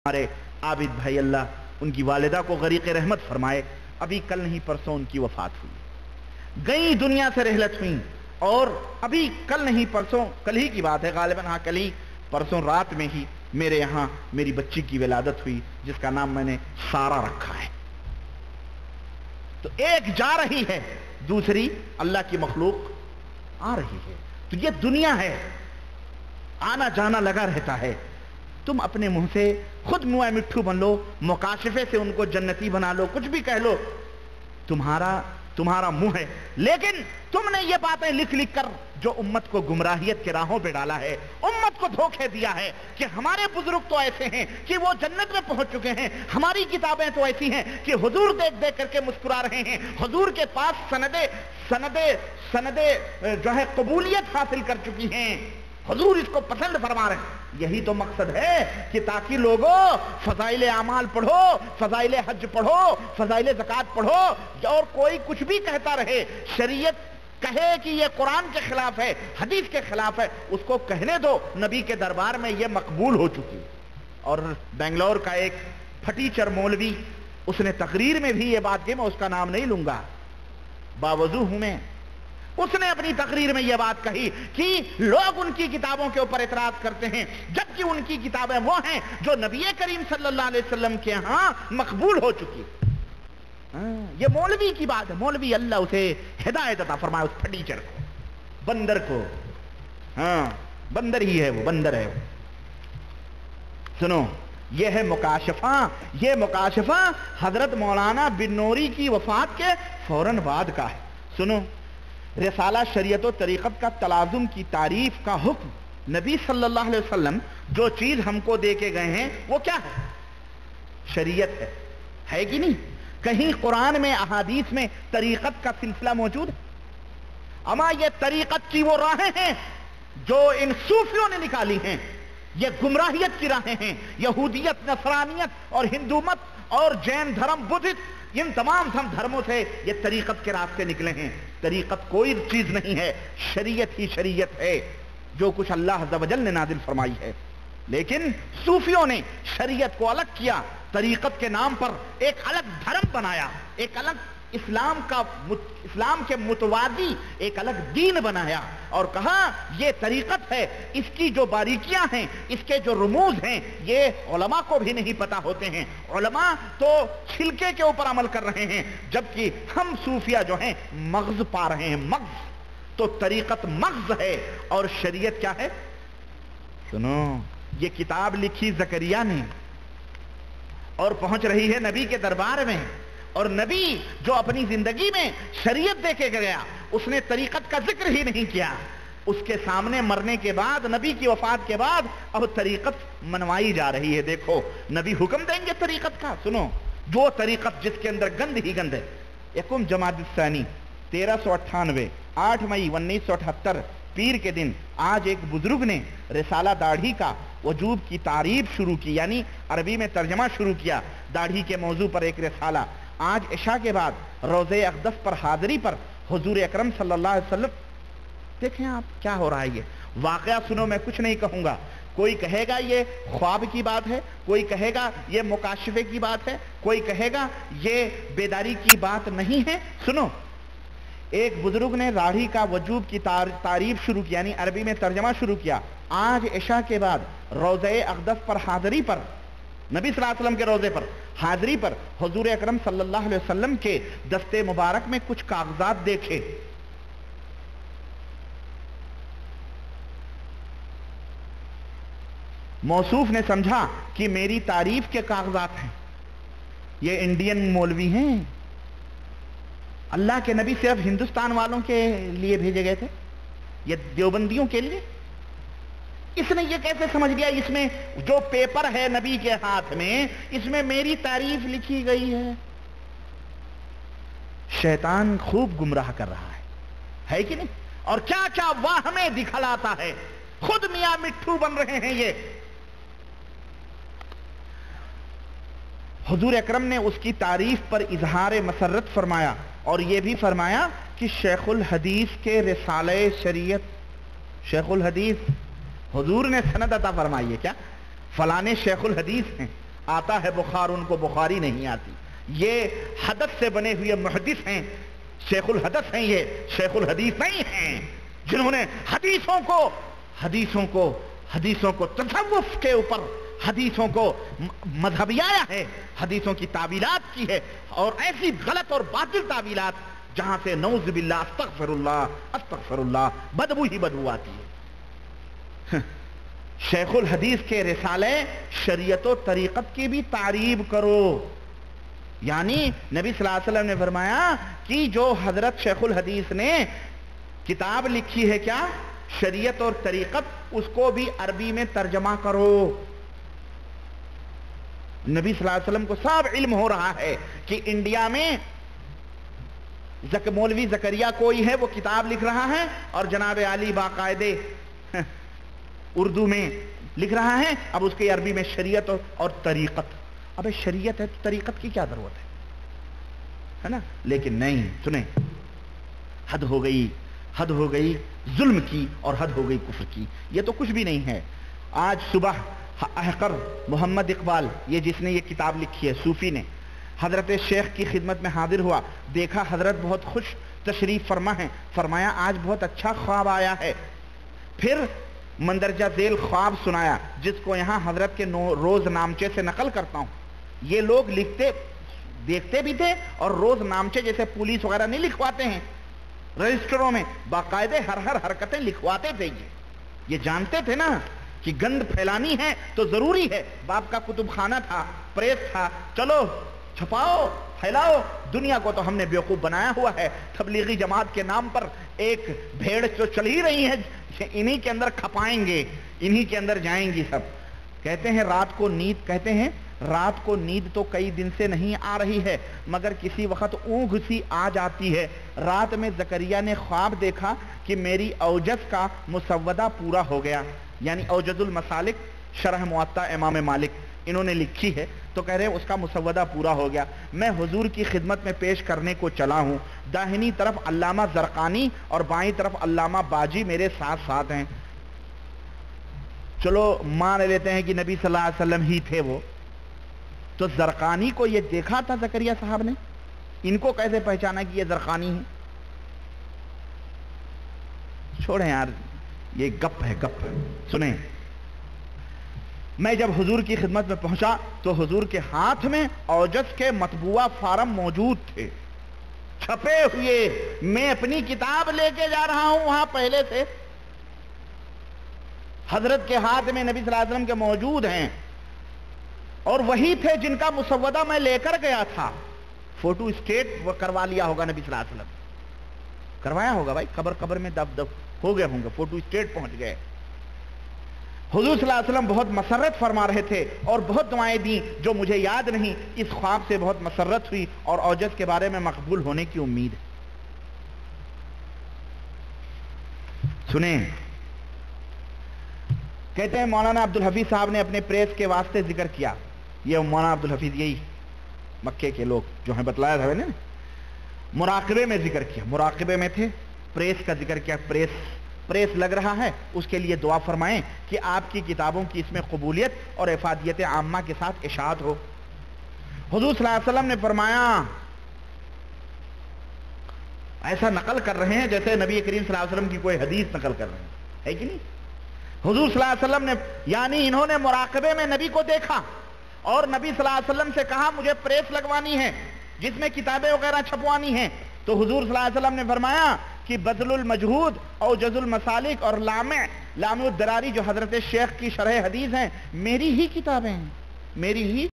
ہمارے عابد بھائی اللہ ان کی والدہ کو غریق رحمت فرمائے، ابھی کل نہیں پرسوں ان کی وفات ہوئی، گئی دنیا سے رحلت ہوئی، اور ابھی کل نہیں پرسوں، کل ہی کی بات ہے غالباً، ہاں کل ہی پرسوں رات میں ہی میرے یہاں میری بچی کی ولادت ہوئی جس کا نام میں نے سارہ رکھا ہے۔ تو ایک جا رہی ہے، دوسری اللہ کی مخلوق آ رہی ہے۔ تو یہ دنیا ہے، آنا جانا لگا رہتا ہے۔ تم اپنے منہ سے خود منہ مٹھو بن لو، مکاشفے سے ان کو جنتی بنا لو، کچھ بھی کہہ لو، تمہارا منہ ہے، لیکن تم نے یہ باتیں لکھ لکھ کر جو امت کو گمراہیت کے راہوں پہ ڈالا ہے، امت کو دھوکے دیا ہے کہ ہمارے بزرگ تو ایسے ہیں کہ وہ جنت میں پہنچ چکے ہیں، ہماری کتابیں تو ایسی ہیں کہ حضور دیکھ دیکھ کر کے مسکرا رہے ہیں، حضور کے پاس سندے جو ہے قبولیت حاصل کر چکی ہیں، حضور اس کو پسند فرما رہے ہیں۔ یہی تو مقصد ہے کہ تاکہ لوگوں فضائل اعمال پڑھو، فضائل حج پڑھو، فضائل زکوٰۃ پڑھو، اور کوئی کچھ بھی کہتا رہے، شریعت کہے کہ یہ قرآن کے خلاف ہے، حدیث کے خلاف ہے، اس کو کہنے دو، نبی کے دربار میں یہ مقبول ہو چکی۔ اور بنگلور کا ایک پھٹیچر مولوی، اس نے تقریر میں بھی یہ بات کی، میں اس کا نام نہیں لوں گا، باوضو ہوں میں، اس نے اپنی تقریر میں یہ بات کہی کہ لوگ ان کی کتابوں کے اوپر اعتراض کرتے ہیں جبکہ ان کی کتابیں وہ ہیں جو نبی کریم صلی اللہ علیہ وسلم کے ہاں مقبول ہو چکی۔ یہ مولوی کی بات ہے، مولوی اللہ اسے ہدایت عطا فرمائے، اس پھٹیچر کو، بندر کو، ہاں بندر ہی ہے وہ، بندر ہے وہ۔ سنو، یہ ہے مکاشفہ، یہ مکاشفہ حضرت مولانا بن نوری کی وفات کے فوراً بعد کا ہے۔ سنو، رسالہ شریعت و طریقت کا تلازم کی تعریف کا حکم، نبی صلی اللہ علیہ وسلم جو چیز ہم کو دے کے گئے ہیں وہ کیا ہے؟ شریعت ہے کہ نہیں؟ کہیں قرآن میں احادیث میں طریقت کا سلسلہ موجود ہے؟ اما یہ طریقت کی وہ راہیں ہیں جو ان صوفیوں نے نکالی ہیں، یہ گمراہیت کی راہیں ہیں، یہودیت، نصرانیت اور ہندو مت اور جین دھرم، بدھت، ان تمام دھرموں سے یہ طریقت کے راستے نکلے ہیں۔ طریقت کوئی چیز نہیں ہے، شریعت ہی شریعت ہے، جو کچھ اللہ عز و جل نے نازل فرمائی ہے۔ لیکن صوفیوں نے شریعت کو الگ کیا، طریقت کے نام پر ایک الگ دھرم بنایا، ایک الگ اسلام کے متوازی ایک الگ دین بنایا، اور کہا یہ طریقت ہے، اس کی جو باریکیاں ہیں، اس کے جو رموز ہیں، یہ علماء کو بھی نہیں پتا ہوتے ہیں، علماء تو چھلکے کے اوپر عمل کر رہے ہیں، جبکہ ہم صوفیہ جو ہیں مغز پا رہے ہیں، مغز۔ تو طریقت مغز ہے اور شریعت کیا ہے؟ سنو، یہ کتاب لکھی زکریا نے اور پہنچ رہی ہے نبی کے دربار میں، اور نبی جو اپنی زندگی میں شریعت دے کے گیا، اس نے طریقت کا ذکر ہی نہیں کیا۔ اس کے سامنے مرنے کے بعد، نبی کی وفات کے بعد اب طریقت منوائی جا رہی ہے۔ دیکھو، نبی حکم دیں گے طریقت کا، سنو، وہ طریقت جس کے اندر گند ہی گند ہے۔ یکم جمادی الثانی 1398، 8 مئی 1978 پیر کے دن، آج ایک بزرگ نے رسالہ داڑھی کا وجوب کی تعریف شروع کی، یعنی عربی میں ترجمہ شروع کیا، داڑھی کے موضوع پر ایک رسالہ۔ آج عشاء کے بعد روضہ اقدس پر حاضری پر حضور اکرم صلی اللہ علیہ وسلم، دیکھیں آپ کیا ہو رہا ہے۔ یہ واقعہ سنو، میں کچھ نہیں کہوں گا، کوئی کہے گا یہ خواب کی بات ہے، کوئی کہے گا یہ مکاشفے کی بات ہے، کوئی کہے گا یہ بیداری کی بات نہیں ہے۔ سنو، ایک بزرگ نے داڑھی کا وجوب کی تعریف شروع کی، یعنی عربی میں ترجمہ شروع کیا، آج عشاء کے بعد روضہ اقدس پر حاضری پر، نبی صلی اللہ علیہ وسلم کے روضے پر حاضری پر حضور اکرم صلی اللہ علیہ وسلم کے دستے مبارک میں کچھ کاغذات دیکھے۔ موصوف نے سمجھا کہ میری تعریف کے کاغذات ہیں، یہ انڈین مولوی ہیں، اللہ کے نبی صرف ہندوستان والوں کے لیے بھیجے گئے تھے، یہ دیوبندیوں کے لیے۔ اس نے یہ کیسے سمجھ لیا اس میں جو پیپر ہے نبی کے ہاتھ میں، اس میں میری تعریف لکھی گئی ہے؟ شیطان خوب گمراہ کر رہا ہے کہ نہیں؟ اور کیا کیا واہمیں دکھلاتا ہے، خود میاں مٹھو بن رہے ہیں یہ۔ حضور اکرم نے اس کی تعریف پر اظہار مسرت فرمایا، اور یہ بھی فرمایا کہ شیخ الحدیث کے رسالہ شریعت، شیخ الحدیث، حضور نے سند عطا فرمائی ہے، کیا فلانے شیخ الحدیث ہیں، آتا ہے بخار ان کو بخاری نہیں آتی. یہ حدث سے بنے ہوئے محدث ہیں, شیخ الحدث ہیں, یہ شیخ الحدیث نہیں ہیں, جنہوں نے حدیثوں کو تصوف کے اوپر حدیثوں کو مذہبیایا ہے, حدیثوں کی تعویلات کی ہے, اور ایسی غلط اور باطل تعویلات جہاں سے نعوذ باللہ استغفر اللہ بدبو ہی بدبو آتی ہے. شیخ الحدیث کے رسالے شریعت و طریقت کی بھی تعریب کرو. یعنی نبی صلی اللہ علیہ وسلم نے فرمایا کہ جو حضرت شیخ الحدیث نے کتاب لکھی ہے کیا شریعت اور طریقت, اس کو بھی عربی میں ترجمہ کرو. نبی صلی اللہ علیہ وسلم کو سب علم ہو رہا ہے کہ انڈیا میں مولوی زکریا کوئی ہے, وہ کتاب لکھ رہا ہے, اور جناب علی باقاعدے اردو میں لکھ رہا ہے. اب اس کے عربی میں شریعت اور طریقت. اب شریعت ہے تو طریقت کی کیا ضرورت ہے نا. لیکن نہیں, سنیں, حد ہو گئی ظلم کی, اور حد ہو گئی کفر کی. یہ تو کچھ بھی نہیں ہے. آج صبح احقر محمد اقبال, یہ جس نے یہ کتاب لکھی ہے, صوفی نے, حضرت شیخ کی خدمت میں حاضر ہوا, دیکھا حضرت بہت خوش تشریف فرما ہے, فرمایا آج بہت اچھا خواب آیا ہے. پھر مندرجہ ذیل خواب سنایا, جس کو یہاں حضرت کے روز نامچے سے نقل کرتا ہوں. یہ لوگ لکھتے دیکھتے بھی تھے, اور روز نامچے جیسے پولیس وغیرہ نہیں لکھواتے ہیں رجسٹروں میں, باقاعدے ہر حرکتیں لکھواتے تھے. یہ جانتے تھے نا کہ گند پھیلانی ہے تو ضروری ہے. باپ کا کتب خانہ تھا, پریس تھا, چلو چھپاؤ پھیلاؤ. دنیا کو تو ہم نے بیوقوف بنایا ہوا ہے. تبلیغی جماعت کے نام پر ایک بھیڑ جو چل ہی رہی ہے, انہی کے اندر کھپائیں گے, انہی کے اندر جائیں گی سب. کہتے ہیں رات کو نیند تو کئی دن سے نہیں آ رہی ہے, مگر کسی وقت اونگ سی آ جاتی ہے. رات میں زکریا نے خواب دیکھا کہ میری اوجز کا مسودہ پورا ہو گیا. یعنی اوجز المسالک شرح موطا امام مالک انہوں نے لکھی ہے, تو کہہ رہے ہیں اس کا مسودہ پورا ہو گیا. میں حضور کی خدمت میں پیش کرنے کو چلا ہوں. داہنی طرف علامہ زرقانی اور بائیں طرف علامہ باجی میرے ساتھ ساتھ ہیں. چلو مان لیتے ہیں کہ نبی صلی اللہ علیہ وسلم ہی تھے وہ. تو زرقانی کو یہ دیکھا تھا زکریا صاحب نے, ان کو کیسے پہچانا کہ یہ زرقانی ہے؟ چھوڑیں یار, یہ گپ ہے گپ. سنیں, میں جب حضور کی خدمت میں پہنچا تو حضور کے ہاتھ میں اوجز کے مطبوعہ فارم موجود تھے, چھپے ہوئے. میں اپنی کتاب لے کے جا رہا ہوں وہاں پہلے سے, حضرت کے ہاتھ میں نبی صلی اللہ علیہ وسلم کے موجود ہیں, اور وہی تھے جن کا مسودہ میں لے کر گیا تھا. فوٹو اسٹیٹ وہ کروا لیا ہوگا نبی صلی اللہ علیہ وسلم, کروایا ہوگا بھائی, قبر میں دب ہو گئے ہوں گے, فوٹو اسٹیٹ پہنچ گئے. حضور صلی اللہ علیہ وسلم بہت مسرت فرما رہے تھے, اور بہت دعائیں دیں جو مجھے یاد نہیں. اس خواب سے بہت مسرت ہوئی, اور اوجز کے بارے میں مقبول ہونے کی امید ہے. سنیں, کہتے ہیں مولانا عبدالحفیظ صاحب نے اپنے پریس کے واسطے ذکر کیا. یہ مولانا عبدالحفیظ یہی مکے کے لوگ جو ہیں, بتلایا تھا میں نے, مراقبے میں ذکر کیا. مراقبے میں تھے, پریس کا ذکر کیا. پریس لگ رہا ہے, اس کے لیے دعا فرمائیں کہ آپ کی کتابوں کی اس میں قبولیت اور افادیت عامہ کے ساتھ اشاعت ہو. حضور صلی اللہ علیہ وسلم نے فرمایا, ایسا نقل کر رہے ہیں جیسے نبی کریم صلی اللہ علیہ وسلم کی کوئی حدیث نقل کر رہے ہیں, ہے کہ نہیں. حضور صلی اللہ علیہ وسلم نے, یعنی انہوں نے مراقبے میں نبی کو دیکھا, اور نبی صلی اللہ علیہ وسلم سے کہا مجھے پریس لگوانی ہے جس میں کتابیں وغیرہ چھپوانی ہیں. تو حضور صلی اللہ علیہ وسلم نے فرمایا کہ بذل المجہود اوجز المسالک اور لامع الدراری جو حضرت شیخ کی شرح حدیث ہیں, میری ہی کتابیں ہیں, میری ہی